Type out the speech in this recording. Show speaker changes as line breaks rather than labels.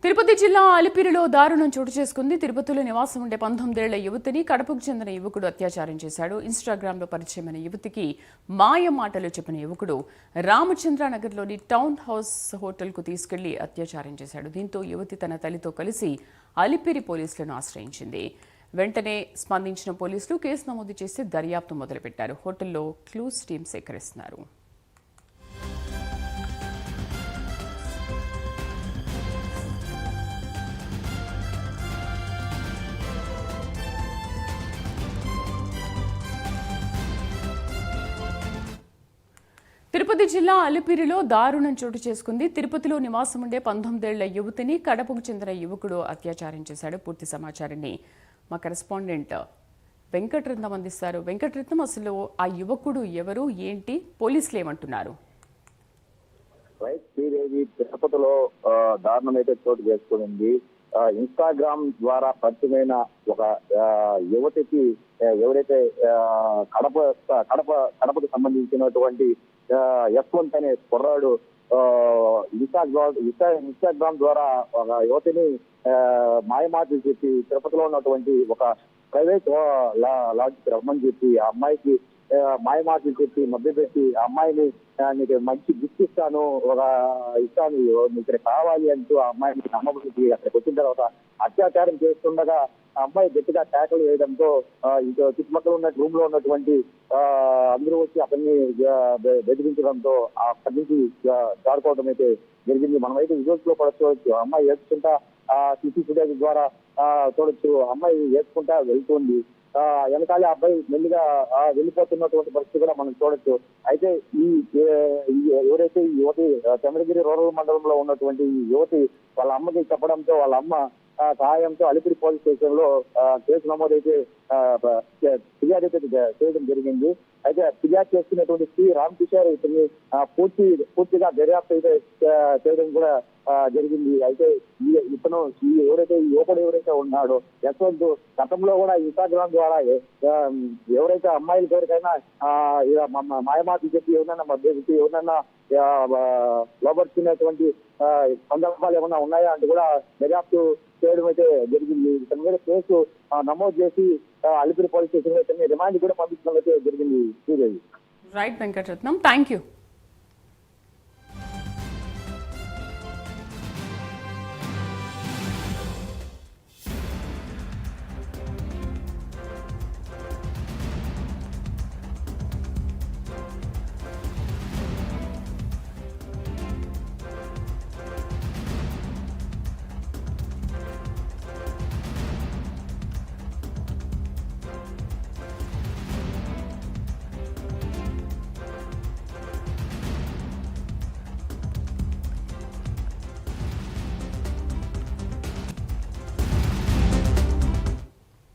తిరుపతి జిల్లా అలిపిరిలో దారుణం చోటు చేసుకుంది. తిరుపతిలో నివాసం ఉండే 19 ఏళ్ల యువతిని కడపకు చెందిన యువకుడు అత్యాచారం చేశాడు. ఇన్స్టాగ్రామ్లో పరిచయమైన యువతికి మాయ మాటలు చెప్పిన యువకుడు రామచంద్రనగర్లోని టౌన్ హౌస్ హోటల్కు తీసుకెళ్లి అత్యాచారం చేశాడు. దీంతో యువతి తన తల్లితో కలిసి అలిపిరి పోలీసులను ఆశ్రయించింది. వెంటనే స్పందించిన పోలీసులు కేసు నమోదు చేసి దర్యాప్తు మొదలుపెట్టారు. హోటల్లో క్లూస్ టీం సేకరిస్తున్నారు. తిరుపతి జిల్లా అలిపిరిలో దారుణం చోటు చేసుకుంది. తిరుపతిలో నివాసం ఉండే 19 ఏళ్ల యువతిని కడపకు చెందిన యువకుడు అత్యాచారం చేశాడు. పూర్తి సమాచారాన్ని మా కరెస్పాండెంట్ వెంకటరత్నం అందిస్తారు. వెంకటరత్నం, అసలు ఆ యువకుడు ఎవరు, ఏంటి, పోలీసులు ఏమంటున్నారు?
తిరుపతిలో దారుణం అయితే చోటు చేసుకుంది. ఇన్స్టాగ్రామ్ ద్వారా పరిచయమైన ఒక యువతికి ఎవరైతే కడపకు సంబంధించినటువంటి యశ్వంత్ అనే కుర్రాడు ఇన్స్టాగ్రామ్ ద్వారా ఒక యువతిని మాయమాటలు చెప్పి తిరుపతిలో ఉన్నటువంటి ఒక ప్రైవేట్ లాడ్జికి రమ్మని చెప్పి ఆ అమ్మాయికి మాయమాటలు చెప్పి మభ్యపెట్టి ఆ అమ్మాయిని నీకు మంచి గిఫ్ట్ ఇస్తాను, నీకు ఇక్కడ కావాలి అంటూ ఆ అమ్మాయిని నమ్మబడికి అక్కడికి వచ్చిన తర్వాత అత్యాచారం చేస్తుండగా ఆ అమ్మాయి గట్టిగా ట్యాకలు వేయడంతో చుట్టుపక్కల ఉన్న రూమ్ లో ఉన్నటువంటి అందరూ వచ్చి అతన్ని బెదిరించడంతో అక్కడి నుంచి జారుకోవడం అయితే జరిగింది. మనమైతే విజువల్స్ లో కూడా చూడొచ్చు. అమ్మాయి ఏడ్చుకుంటా సీసీ ఫుటేజ్ ద్వారా చూడొచ్చు. అమ్మాయి ఏడ్చుకుంటా వెళ్తుంది. వెనకాలే అబ్బాయి మెల్లిగా వెళ్ళిపోతున్నటువంటి పరిస్థితి కూడా మనం చూడొచ్చు. అయితే ఎవరైతే ఈ యువతి చంద్రగిరి రూరల్ మండలంలో ఉన్నటువంటి యువతి వాళ్ళ అమ్మకి చెప్పడంతో వాళ్ళ అమ్మ సహాయంతో అలిపిరి పోలీస్ స్టేషన్ లో కేసు నమోదైతే ఫిర్యాదు అయితే చేయడం జరిగింది. అయితే ఫిర్యాదు చేసుకున్నటువంటి శ్రీ రామ్ కిషోర్ ఇతన్ని పూర్తిగా దర్యాప్తు అయితే చేయడం కూడా జరిగింది. అయితే ఇతను ఎవరైతే ఈ యువకుడు ఎవరైతే ఉన్నాడో యశ్వంత్ గతంలో కూడా ఇన్స్టాగ్రామ్ ద్వారా ఎవరైతే అమ్మాయిల పేరుకైనా మాయమాటలు చెప్పి ఎవరైనా మధ్య ఎవరైనా లోపరుచుకునేటువంటి సందర్భాలు ఏమన్నా ఉన్నాయా అంటే కూడా దర్యాప్తు చేయడం అయితే జరిగింది. ఇతని మీద కేసు నమోదు చేసి అలిపిరి పోలీస్ స్టేషన్ లో రిమాండ్ కూడా పంపించడం అయితే జరిగింది.
Right Venkataratnam, thank you.